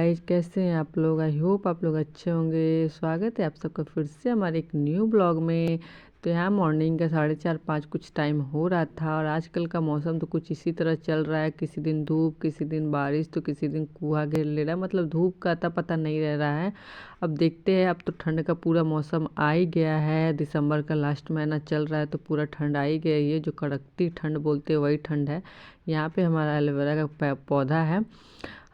Guys, कैसे हैं आप लोग। आई होप आप लोग अच्छे होंगे। स्वागत है आप सबका फिर से हमारे एक न्यू ब्लॉग में। तो यहाँ मॉर्निंग का 4:30-5 कुछ टाइम हो रहा था और आजकल का मौसम तो कुछ इसी तरह चल रहा है। किसी दिन धूप, किसी दिन बारिश, तो किसी दिन कुहा घेर ले रहा है। मतलब धूप का अता पता नहीं रह रहा है। अब देखते हैं, अब तो ठंड का पूरा मौसम आ ही गया है। दिसंबर का लास्ट महीना चल रहा है तो पूरा ठंड आ ही गया। ये जो कड़कती ठंड बोलते हैं वही ठंड है। यहाँ पे हमारा एलोवेरा का पौधा है।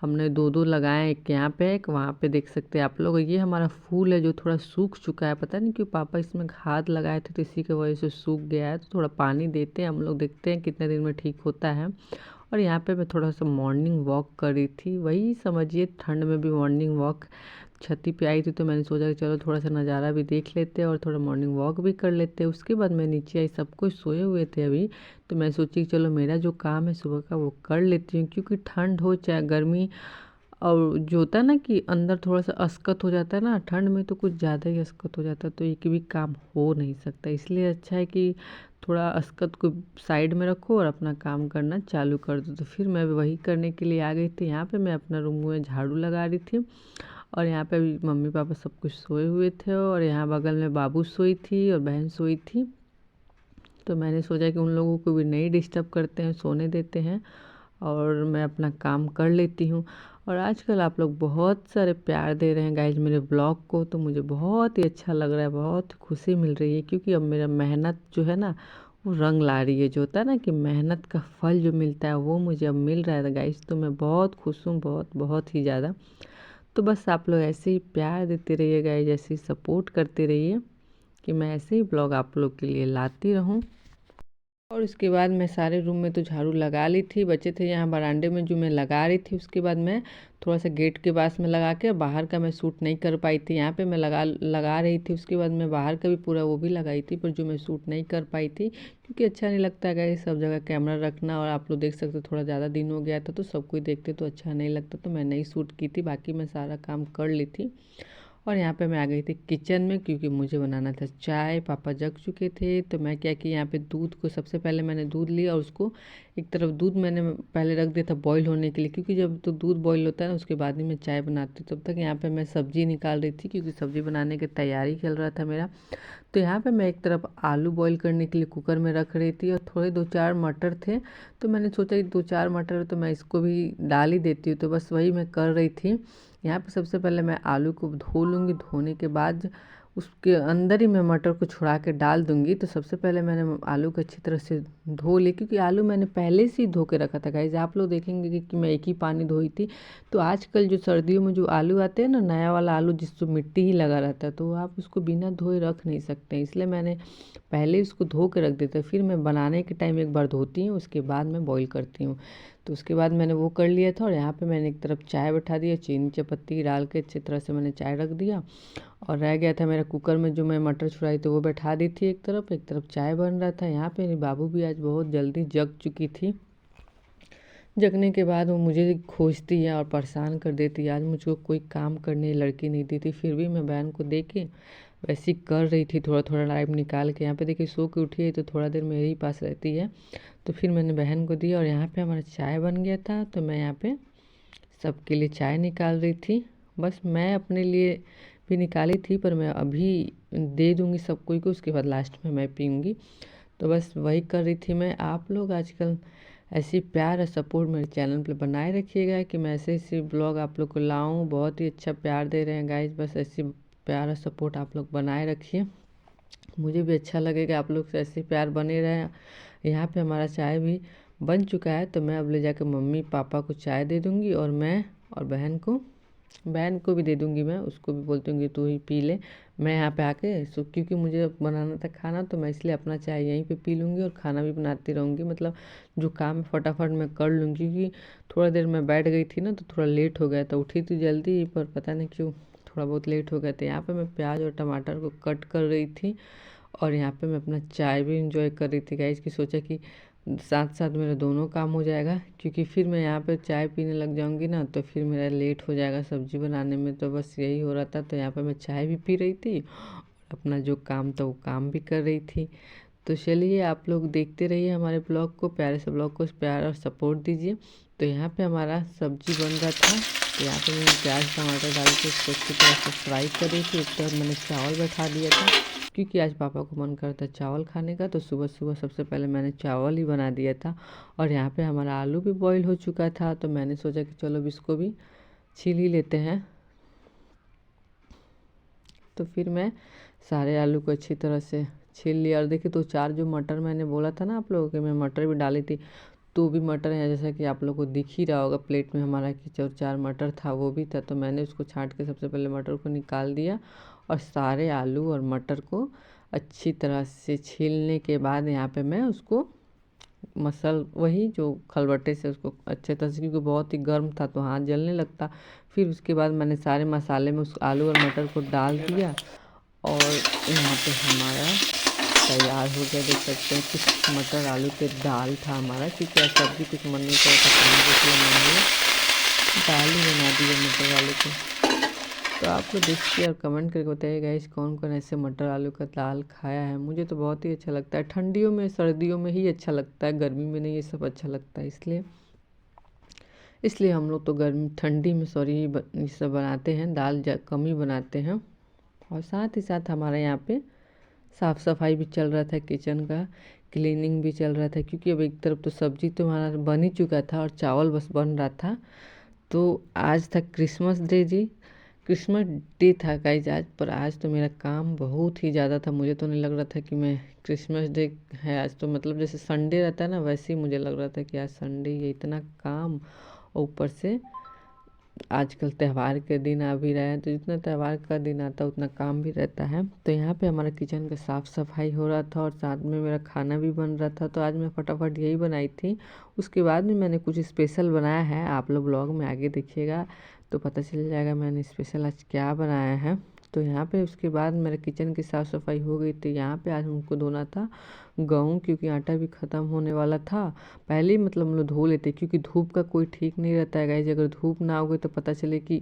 हमने दो लगाए, एक यहाँ पे एक वहाँ पे, देख सकते हैं आप लोग। ये हमारा फूल है जो थोड़ा सूख चुका है। पता नहीं क्यों पापा इसमें खाद लगाए थे तो इसी की वजह से सूख गया है। तो थोड़ा पानी देते हैं हम लोग, देखते हैं कितने दिन में ठीक होता है। और यहाँ पे मैं थोड़ा सा मॉर्निंग वॉक कर रही थी। वही समझिए, ठंड में भी मॉर्निंग वॉक। छत पे आई थी तो मैंने सोचा कि चलो थोड़ा सा नज़ारा भी देख लेते हैं और थोड़ा मॉर्निंग वॉक भी कर लेते हैं। उसके बाद मैं नीचे आई, सब कुछ सोए हुए थे अभी। तो मैं सोची कि चलो मेरा जो काम है सुबह का वो कर लेती हूँ, क्योंकि ठंड हो चाहे गर्मी, और जो होता है ना कि अंदर थोड़ा सा अस्कत हो जाता है ना, ठंड में तो कुछ ज़्यादा ही अस्कत हो जाता है, तो एक भी काम हो नहीं सकता। इसलिए अच्छा है कि थोड़ा अस्कत को साइड में रखो और अपना काम करना चालू कर दो। तो फिर मैं वही करने के लिए आ गई थी। यहाँ पे मैं अपना रूम में झाड़ू लगा रही थी और यहाँ पे भी मम्मी पापा सब कुछ सोए हुए थे और यहाँ बगल में बाबू सोई थी और बहन सोई थी। तो मैंने सोचा कि उन लोगों को भी नहीं डिस्टर्ब करते हैं, सोने देते हैं और मैं अपना काम कर लेती हूँ। और आजकल आप लोग बहुत सारे प्यार दे रहे हैं गाइज मेरे ब्लॉग को, तो मुझे बहुत ही अच्छा लग रहा है, बहुत खुशी मिल रही है। क्योंकि अब मेरा मेहनत जो है ना वो रंग ला रही है। जो होता है ना कि मेहनत का फल जो मिलता है वो मुझे अब मिल रहा है गाइज। तो मैं बहुत खुश हूँ, बहुत बहुत ही ज़्यादा। तो बस आप लोग ऐसे ही प्यार देते रहिए गाइज, ऐसे ही सपोर्ट करते रहिए कि मैं ऐसे ही ब्लॉग आप लोग के लिए लाती रहूँ। और उसके बाद मैं सारे रूम में तो झाड़ू लगा ली थी, बचे थे यहाँ बरामदे में जो मैं लगा रही थी। उसके बाद मैं थोड़ा सा गेट के पास में लगा के, बाहर का मैं शूट नहीं कर पाई थी, यहाँ पे मैं लगा रही थी। उसके बाद मैं बाहर का भी पूरा वो भी लगाई थी, पर जो मैं शूट नहीं कर पाई थी क्योंकि अच्छा नहीं लगता है सब जगह कैमरा रखना। और आप लोग देख सकते थोड़ा ज़्यादा दिन हो गया था तो सब कोई देखते तो अच्छा नहीं लगता, तो मैं नहीं शूट की थी। बाकी मैं सारा काम कर ली थी। और यहाँ पे मैं आ गई थी किचन में, क्योंकि मुझे बनाना था चाय। पापा जग चुके थे तो मैं क्या कि यहाँ पे दूध को, सबसे पहले मैंने दूध लिया और उसको एक तरफ, दूध मैंने पहले रख दिया था बॉईल होने के लिए, क्योंकि जब तो दूध बॉईल होता है ना उसके बाद ही मैं चाय बनाती हूँ। तब तक यहाँ पे मैं सब्ज़ी निकाल रही थी, क्योंकि सब्ज़ी बनाने की तैयारी चल रहा था मेरा। तो यहाँ पे मैं एक तरफ आलू बॉईल करने के लिए कुकर में रख रही थी और थोड़े 2-4 मटर थे, तो मैंने सोचा कि 2-4 मटर तो मैं इसको भी डाल ही देती हूँ। तो बस वही मैं कर रही थी। यहाँ पे सबसे पहले मैं आलू को धो लूँगी, धोने के बाद उसके अंदर ही मैं मटर को छुड़ा के डाल दूँगी। तो सबसे पहले मैंने आलू को अच्छी तरह से धो ली, क्योंकि आलू मैंने पहले से ही धो के रखा था गाइस। आप लोग देखेंगे कि मैं एक ही पानी धोई थी। तो आजकल जो सर्दियों में जो आलू आते हैं ना, नया वाला आलू जिसको मिट्टी ही लगा रहता है, तो आप उसको बिना धोए रख नहीं सकते, इसलिए मैंने पहले उसको धो के रख देता। फिर मैं बनाने के टाइम एक बार धोती हूँ, उसके बाद मैं बॉईल करती हूँ। तो उसके बाद मैंने वो कर लिया था। और यहाँ पे मैंने एक तरफ चाय बैठा दिया, चीनी चपत्ती डाल के अच्छी तरह से मैंने चाय रख दिया। और रह गया था मेरा कुकर में जो मैं मटर छुड़ाई तो वो बैठा दी थी एक तरफ चाय बन रहा था। यहाँ पे मेरी बाबू भी आज बहुत जल्दी जग चुकी थी। जगने के बाद वो मुझे खोजती है और परेशान कर देती है। आज मुझको कोई काम करने लड़की नहीं दी थी, फिर भी मैं बहन को दे के वैसे ही कर रही थी, थोड़ा थोड़ा टाइम निकाल के। यहाँ पे देखिए सो के उठी है तो थोड़ा देर मेरे ही पास रहती है। तो फिर मैंने बहन को दिया और यहाँ पे हमारा चाय बन गया था। तो मैं यहाँ पे सबके लिए चाय निकाल रही थी। बस मैं अपने लिए भी निकाली थी, पर मैं अभी दे दूँगी सब कोई को, उसके बाद लास्ट में मैं पीऊँगी। तो बस वही कर रही थी मैं। आप लोग आजकल ऐसी प्यार और सपोर्ट मेरे चैनल पे बनाए रखिएगा कि मैं ऐसे ऐसे ब्लॉग आप लोग को लाऊं। बहुत ही अच्छा प्यार दे रहे हैं गाइज, बस ऐसी प्यार और सपोर्ट आप लोग बनाए रखिए, मुझे भी अच्छा लगेगा। आप लोग से ऐसे प्यार बने रहे। यहाँ पे हमारा चाय भी बन चुका है, तो मैं अब ले जाकर मम्मी पापा को चाय दे दूँगी और मैं और बहन को भी दे दूँगी। मैं उसको भी बोलती हूँ कि तू ही पी ले। मैं यहाँ पे आके क्योंकि मुझे बनाना था खाना, तो मैं इसलिए अपना चाय यहीं पे पी लूँगी और खाना भी बनाती रहूँगी। मतलब जो काम है फटाफट मैं कर लूँगी, क्योंकि थोड़ा देर मैं बैठ गई थी ना तो थोड़ा लेट हो गया था। उठी थी जल्दी पर पता नहीं क्यों थोड़ा बहुत लेट हो गया था। यहाँ पे मैं प्याज और टमाटर को कट कर रही थी और यहाँ पे मैं अपना चाय भी इंजॉय कर रही थी गाइस, की सोचा कि साथ साथ मेरा दोनों काम हो जाएगा, क्योंकि फिर मैं यहाँ पे चाय पीने लग जाऊँगी ना तो फिर मेरा लेट हो जाएगा सब्जी बनाने में। तो बस यही हो रहा था। तो यहाँ पे मैं चाय भी पी रही थी, अपना जो काम था वो काम भी कर रही थी। तो चलिए आप लोग देखते रहिए हमारे ब्लॉग को, प्यारे से ब्लॉग को प्यार और सपोर्ट दीजिए। तो यहाँ पे हमारा सब्जी बन रहा था तो यहाँ पे मैंने प्याज टमाटर डाल के इसको अच्छी तरह से फ्राई कर रही थी। एक तरफ मैंने चावल बैठा दिया था क्योंकि आज पापा को मन करता है चावल खाने का, तो सुबह सुबह सबसे पहले मैंने चावल ही बना दिया था। और यहाँ पे हमारा आलू भी बॉईल हो चुका था, तो मैंने सोचा कि चलो अब इसको भी छील ही लेते हैं। तो फिर मैं सारे आलू को अच्छी तरह से छील लिया। और देखिए, तो 4 जो मटर मैंने बोला था ना आप लोगों के, मैं मटर भी डाली थी, तो भी मटर है जैसा कि आप लोगों को दिख ही रहा होगा प्लेट में हमारा कि 4 मटर था, वो भी था। तो मैंने उसको छांट के सबसे पहले मटर को निकाल दिया और सारे आलू और मटर को अच्छी तरह से छीलने के बाद यहाँ पे मैं उसको वही जो खलबट्टे से उसको अच्छे तरह से, क्योंकि बहुत ही गर्म था तो हाथ जलने लगता। फिर उसके बाद मैंने सारे मसाले में उस आलू और मटर को डाल दिया और यहाँ पे हमारा तैयार हो गया। देख सकते हैं कुछ मटर आलू के दाल था हमारा, क्योंकि आज सब्जी कुछ मन नहीं कर सकता, इसलिए मैंने दाल ही बना दी है मटर आलू की। तो आप लोग देखिए और कमेंट करके बताइएगा इस कौन कौन ऐसे मटर आलू का दाल खाया है। मुझे तो बहुत ही अच्छा लगता है, ठंडियों में सर्दियों में ही अच्छा लगता है, गर्मी में नहीं ये सब अच्छा लगता है। इसलिए हम लोग तो ठंडी में ये सब बनाते हैं, दाल कम ही बनाते हैं। और साथ ही साथ हमारे यहाँ पे साफ़ सफाई भी चल रहा था, किचन का क्लीनिंग भी चल रहा था, क्योंकि अब एक तरफ तो सब्जी तो हमारा बन ही चुका था और चावल बस बन रहा था। तो आज था क्रिसमस डे जी, क्रिसमस डे था गाइज आज, पर आज तो मेरा काम बहुत ही ज़्यादा था। मुझे तो नहीं लग रहा था कि मैं क्रिसमस डे है आज, तो मतलब जैसे संडे रहता है ना वैसे ही मुझे लग रहा था कि आज संडे, ये इतना काम। और ऊपर से आजकल त्यौहार के दिन आ भी रहे हैं, तो जितना त्यौहार का दिन आता है उतना काम भी रहता है। तो यहाँ पे हमारा किचन का साफ़ सफाई हो रहा था और साथ में मेरा खाना भी बन रहा था। तो आज मैं फटाफट यही बनाई थी। उसके बाद में मैंने कुछ स्पेशल बनाया है, आप लोग ब्लॉग में आगे देखिएगा तो पता चल जाएगा मैंने स्पेशल आज क्या बनाया है। तो यहाँ पे उसके बाद मेरे किचन की साफ़ सफाई हो गई थी। यहाँ पे आज हमको धोना था गेहूँ, क्योंकि आटा भी ख़त्म होने वाला था। पहले ही मतलब हम लोग धो लेते, क्योंकि धूप का कोई ठीक नहीं रहता है गाइस। अगर धूप ना होगी तो पता चले कि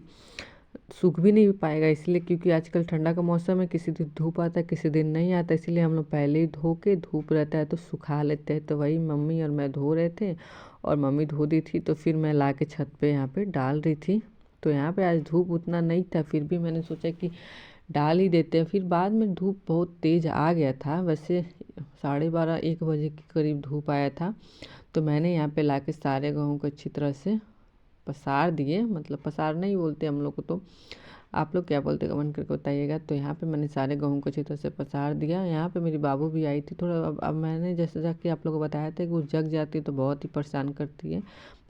सूख भी नहीं पाएगा, इसलिए क्योंकि आजकल ठंडा का मौसम है, किसी दिन धूप आता है किसी दिन नहीं आता, इसीलिए हम लोग पहले ही धो के, धूप रहता है तो सुखा लेते हैं। तो वही मम्मी और मैं धो रहे थे और मम्मी धो दी थी, तो फिर मैं ला के छत पे यहाँ पे डाल रही थी। तो यहाँ पे आज धूप उतना नहीं था, फिर भी मैंने सोचा कि डाल ही देते हैं। फिर बाद में धूप बहुत तेज़ आ गया था, वैसे 12:30 1 बजे के करीब धूप आया था। तो मैंने यहाँ पे लाके सारे गेहूँ को अच्छी तरह से पसार दिए, मतलब पसार नहीं बोलते हम लोग को, तो आप लोग क्या बोलते कमेंट करके बताइएगा। तो यहाँ पे मैंने सारे गेहूँ को अच्छी तरह से पसार दिया। यहाँ पे मेरी बाबू भी आई थी थोड़ा, अब मैंने जैसे जाके आप लोगों को बताया था कि वो जग जाती है तो बहुत ही परेशान करती है,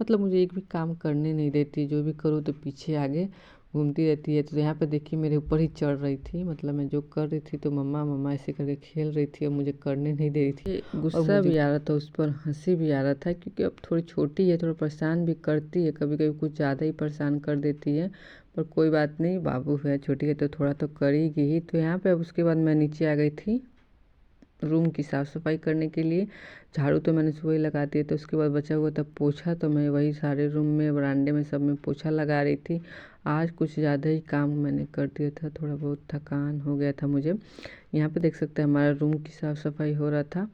मतलब मुझे एक भी काम करने नहीं देती, जो भी करूँ तो पीछे आगे घूमती रहती है। तो यहाँ पे देखिए मेरे ऊपर ही चढ़ रही थी, मतलब मैं जो कर रही थी तो मम्मा मम्मा ऐसे करके खेल रही थी और मुझे करने नहीं दे रही थी। गुस्सा भी आ रहा था उस पर, हंसी भी आ रहा था, क्योंकि अब थोड़ी छोटी है, थोड़ा परेशान भी करती है, कभी कभी कुछ ज़्यादा ही परेशान कर देती है। पर कोई बात नहीं, बाबू है, छोटी है तो थोड़ा तो करेगी ही। तो यहाँ पे अब उसके बाद मैं नीचे आ गई थी रूम की साफ़ सफाई करने के लिए। झाड़ू तो मैंने सुबह ही लगा दिया था, उसके बाद बचा हुआ था पोछा, तो मैं वही सारे रूम में बरामदे में सब में पोछा लगा रही थी। आज कुछ ज़्यादा ही काम मैंने कर दिया था, थोड़ा बहुत थकान हो गया था मुझे। यहाँ पे देख सकते हैं हमारा रूम की साफ़ सफाई हो रहा था।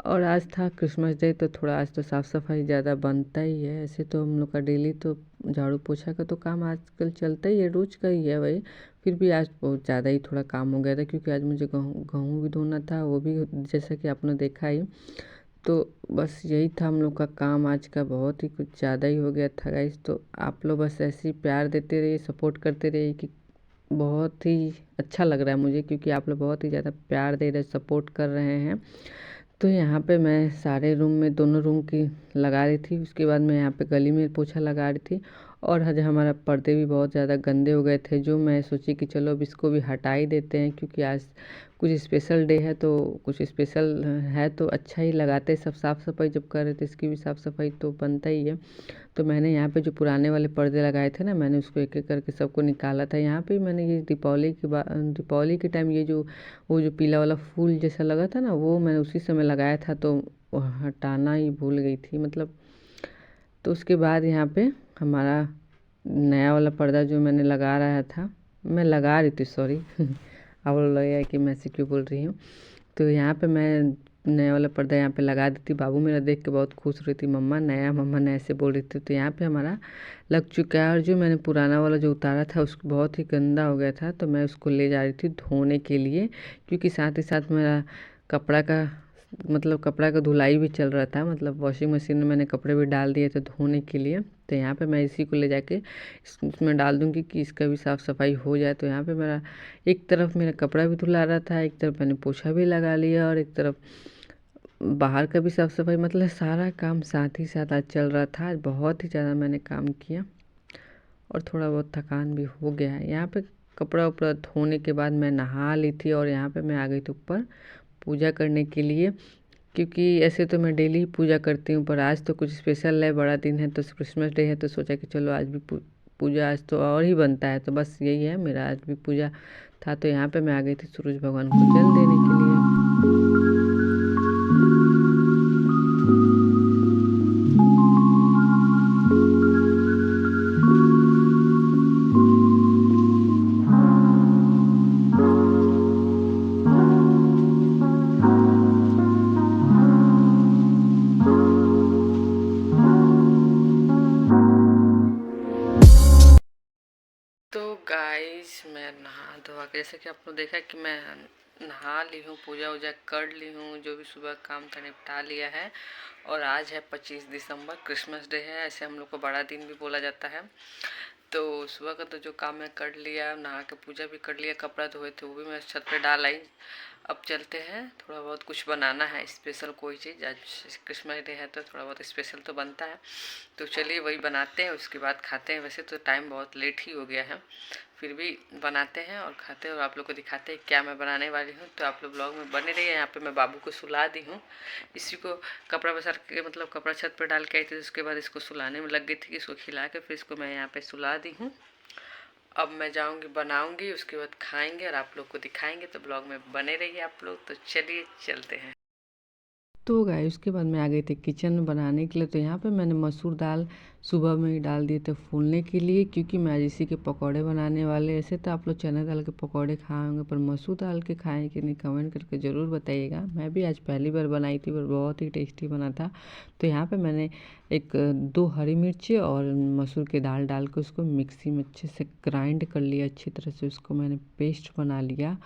और आज था क्रिसमस डे, तो थोड़ा आज तो साफ़ सफाई ज़्यादा बनता ही है। ऐसे तो हम लोग का डेली तो झाड़ू पोछा का तो काम आजकल चलता ही है, रोज़ का ही है भाई। फिर भी आज बहुत ज़्यादा ही थोड़ा काम हो गया था, क्योंकि आज मुझे गेहूँ भी धोना था, वो भी जैसा कि आपने देखा ही। तो बस यही था हम लोग का काम आज का, बहुत ही कुछ ज़्यादा ही हो गया था गाइस। तो आप लोग बस ऐसे ही प्यार देते रहिए, सपोर्ट करते रहिए, कि बहुत ही अच्छा लग रहा है मुझे, क्योंकि आप लोग बहुत ही ज़्यादा प्यार दे रहे, सपोर्ट कर रहे हैं। तो यहाँ पे मैं सारे रूम में, दोनों रूम की लगा रही थी। उसके बाद मैं यहाँ पे गली में पोछा लगा रही थी। और आज हमारा पर्दे भी बहुत ज़्यादा गंदे हो गए थे, जो मैं सोची कि चलो अब इसको भी हटा ही देते हैं, क्योंकि आज कुछ स्पेशल डे है, तो कुछ स्पेशल है तो अच्छा ही लगाते। सब साफ़ सफाई जब कर रहे थे, इसकी भी साफ़ सफाई तो बनता ही है। तो मैंने यहाँ पे जो पुराने वाले पर्दे लगाए थे ना, मैंने उसको एक एक करके सबको निकाला था। यहाँ पे मैंने ये दीपावली के टाइम ये जो वो जो पीला वाला फूल जैसा लगा था ना, वो मैंने उसी समय लगाया था, तो वो हटाना ही भूल गई थी मतलब। तो उसके बाद यहाँ पे हमारा नया वाला पर्दा जो मैंने लगा रहा था, मैं लगा रही थी सॉरी अब लगेगा कि मैं ऐसे क्यों बोल रही हूँ। तो यहाँ पे मैं नया वाला पर्दा यहाँ पे लगा दी थी। बाबू मेरा देख के बहुत खुश रही थी, मम्मा नया ऐसे बोल रही थी। तो यहाँ पे हमारा लग चुका है। और जो मैंने पुराना वाला जो उतारा था उसको बहुत ही गंदा हो गया था, तो मैं उसको ले जा रही थी धोने के लिए, क्योंकि साथ ही साथ मेरा कपड़ा का कपड़ा का धुलाई भी चल रहा था। वॉशिंग मशीन में मैंने कपड़े भी डाल दिए थे धोने के लिए। तो यहाँ पे मैं इसी को ले जाके इसमें डाल दूँगी कि इसका भी साफ़ सफाई हो जाए। तो यहाँ पे मेरा एक तरफ मेरा कपड़ा भी धुला रहा था, एक तरफ मैंने पोछा भी लगा लिया, और एक तरफ बाहर का भी साफ़ सफाई, सारा काम साथ ही साथ आज चल रहा था। आज बहुत ही ज़्यादा मैंने काम किया और थोड़ा बहुत थकान भी हो गया है। यहाँ पे कपड़ा उपड़ा धोने के बाद मैं नहा ली थी, और यहाँ पे मैं आ गई थी ऊपर पूजा करने के लिए, क्योंकि ऐसे तो मैं डेली ही पूजा करती हूँ, पर आज तो कुछ स्पेशल है, बड़ा दिन है, तो क्रिसमस डे है, तो सोचा कि चलो आज भी पूजा आज तो और ही बनता है। तो बस यही है, मेरा आज भी पूजा था। तो यहाँ पे मैं आ गई थी सूरज भगवान को जल देने के लिए। तो गाइस मैं नहा धोवा के, जैसे कि आपने देखा कि मैं नहा ली हूँ, पूजा वूजा कर ली हूँ, जो भी सुबह काम था निपटा लिया है। और आज है 25 दिसंबर, क्रिसमस डे है, ऐसे हम लोग को बड़ा दिन भी बोला जाता है। तो सुबह का तो जो काम मैं कर लिया, नहा के पूजा भी कर लिया, कपड़ा धोए थे वो भी मैं छत पे डाल आई। अब चलते हैं, थोड़ा बहुत कुछ बनाना है स्पेशल, कोई चीज़, आज क्रिसमस डे है तो थोड़ा बहुत स्पेशल तो बनता है। तो चलिए वही बनाते हैं, उसके बाद खाते हैं। वैसे तो टाइम बहुत लेट ही हो गया है, फिर भी बनाते हैं और खाते हैं, और आप लोग को दिखाते हैं क्या मैं बनाने वाली हूँ। तो आप लोग ब्लॉग में बने रहिए। यहाँ पे मैं बाबू को सुला दी हूँ, इसी को कपड़ा बसार के कपड़ा छत पर डाल के आई थी। उसके बाद इसको सुलाने में लग गई थी कि इसको खिला के फिर इसको मैं यहाँ पे सुला दी हूँ। अब मैं जाऊँगी, बनाऊँगी, उसके बाद खाएँगे और आप लोग को दिखाएँगे। तो ब्लॉग में बने रहिए आप लोग। तो चलिए चलते हैं। तो गाइस उसके बाद मैं आ गई थी किचन में बनाने के लिए। तो यहाँ पे मैंने मसूर दाल सुबह में ही डाल दिए थे फूलने के लिए, क्योंकि मैं आज इसी के पकौड़े बनाने वाले। ऐसे तो आप लोग चना दाल के पकौड़े खाए होंगे, पर मसूर दाल के खाएं कि नहीं कमेंट करके ज़रूर बताइएगा। मैं भी आज पहली बार बनाई थी, पर बहुत ही टेस्टी बना था। तो यहाँ पर मैंने 2 हरी मिर्ची और मसूर की दाल डाल के उसको मिक्सी में अच्छे से ग्राइंड कर लिया, अच्छी तरह से उसको मैंने पेस्ट बना लिया।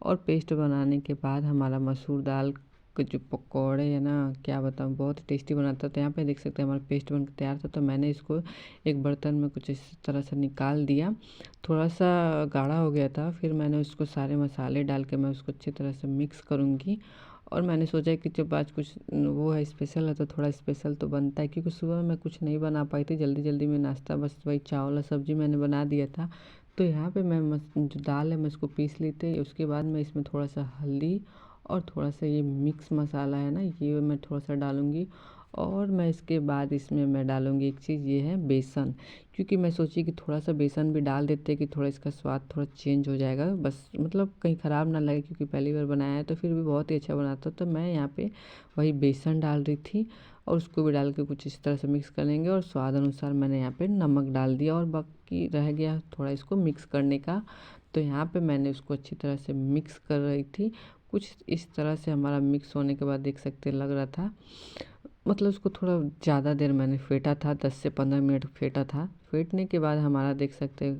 और पेस्ट बनाने के बाद हमारा मसूर दाल के जो पकौड़े है ना, क्या बताऊँ, बहुत टेस्टी बना था। तो यहाँ पे देख सकते हैं हमारा पेस्ट बन के तैयार था। तो मैंने इसको एक बर्तन में कुछ इस तरह से निकाल दिया, थोड़ा सा गाढ़ा हो गया था। फिर मैंने उसको सारे मसाले डाल के मैं उसको अच्छी तरह से मिक्स करूँगी। और मैंने सोचा कि जब आज कुछ वो है स्पेशल है, तो थोड़ा स्पेशल तो बनता है, क्योंकि सुबह मैं कुछ नहीं बना पाई थी, जल्दी जल्दी में नाश्ता, बस वही चावल और सब्ज़ी मैंने बना दिया था। तो यहाँ पे मैं जो दाल है मैं इसको पीस ली थी। उसके बाद मैं इसमें थोड़ा सा हल्दी और थोड़ा सा ये मिक्स मसाला है ना, ये मैं थोड़ा सा डालूँगी। और मैं इसके बाद इसमें मैं डालूँगी एक चीज़, ये है बेसन, क्योंकि मैं सोची कि थोड़ा सा बेसन भी डाल देते कि थोड़ा इसका स्वाद थोड़ा चेंज हो जाएगा, बस कहीं ख़राब ना लगे, क्योंकि पहली बार बनाया है। तो फिर भी बहुत ही अच्छा बना था। तो मैं यहाँ पे वही बेसन डाल रही थी, और उसको भी डाल के कुछ इस तरह से मिक्स कर लेंगे। और स्वाद अनुसार मैंने यहाँ पे नमक डाल दिया, और बाकी रह गया थोड़ा इसको मिक्स करने का। तो यहाँ पे मैंने उसको अच्छी तरह से मिक्स कर रही थी। कुछ इस तरह से हमारा मिक्स होने के बाद देख सकते लग रहा था, उसको थोड़ा ज़्यादा देर मैंने फेंटा था, 10 से 15 मिनट फेंटा था। फेंटने के बाद हमारा देख सकते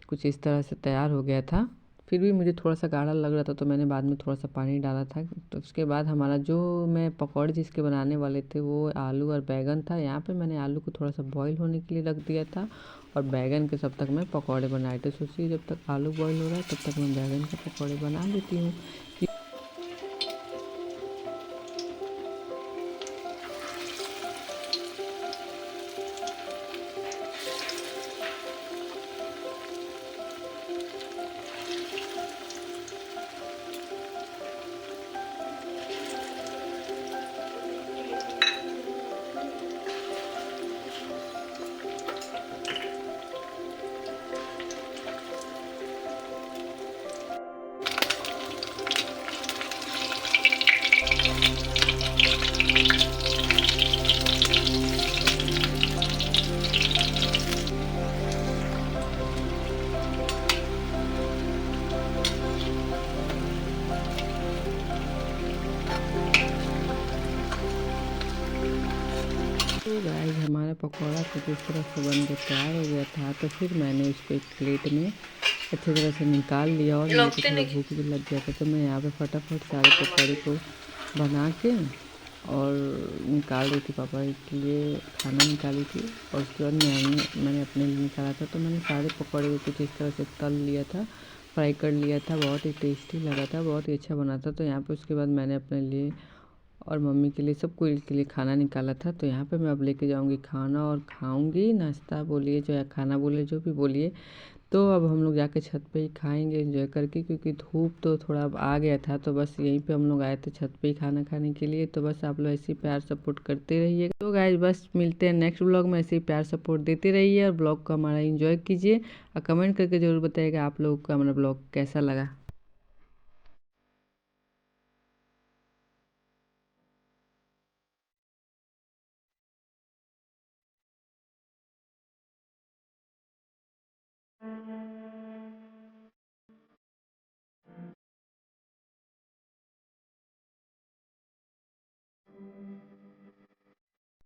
कुछ इस तरह से तैयार हो गया था। फिर भी मुझे थोड़ा सा गाढ़ा लग रहा था, तो मैंने बाद में थोड़ा सा पानी डाला था। तो उसके बाद हमारा जो मैं पकौड़े जिसके बनाने वाले थे वो आलू और बैंगन था। यहाँ पे मैंने आलू को थोड़ा सा बॉईल होने के लिए रख दिया था, और बैंगन के तब तक मैं पकौड़े बनाए थे। सोचिए जब तक आलू बॉईल हो रहा है तब तक मैं बैंगन के पकौड़े बना लेती हूँ। गाइस हमारा पकौड़ा कुछ इस तरह से बन के तैयार हो गया था। तो फिर मैंने उसको एक प्लेट में अच्छी तरह से निकाल लिया और मेरे को थोड़ा भूख भी लग गया था। तो मैं यहाँ पे फटाफट सारे पकौड़े को बना के और निकाल रही थी, पापा के लिए खाना निकाली थी और उसके बाद मैंने अपने लिए निकाला था। तो मैंने सारे पकौड़े को कुछ इस तरह से तल लिया था, फ्राई कर लिया था। बहुत ही टेस्टी लगा था, बहुत ही अच्छा बना था। तो यहाँ पे उसके बाद मैंने अपने लिए और मम्मी के लिए, सबको के लिए खाना निकाला था। तो यहाँ पे मैं अब लेके जाऊँगी खाना और खाऊँगी, नाश्ता बोलिए जो या खाना बोलिए, जो भी बोलिए। तो अब हम लोग जाके छत पे ही खाएंगे एंजॉय करके, क्योंकि धूप तो थोड़ा अब आ गया था। तो बस यहीं पे हम लोग आए थे छत पे ही खाना खाने के लिए। तो बस आप लोग ऐसे ही प्यार सपोर्ट करते रहिए। तो गाइस बस मिलते हैं नेक्स्ट ब्लॉग में, ऐसे ही प्यार सपोर्ट देते रहिए और ब्लॉग को हमारा एंजॉय कीजिए और कमेंट करके ज़रूर बताइएगा आप लोगों को हमारा ब्लॉग कैसा लगा।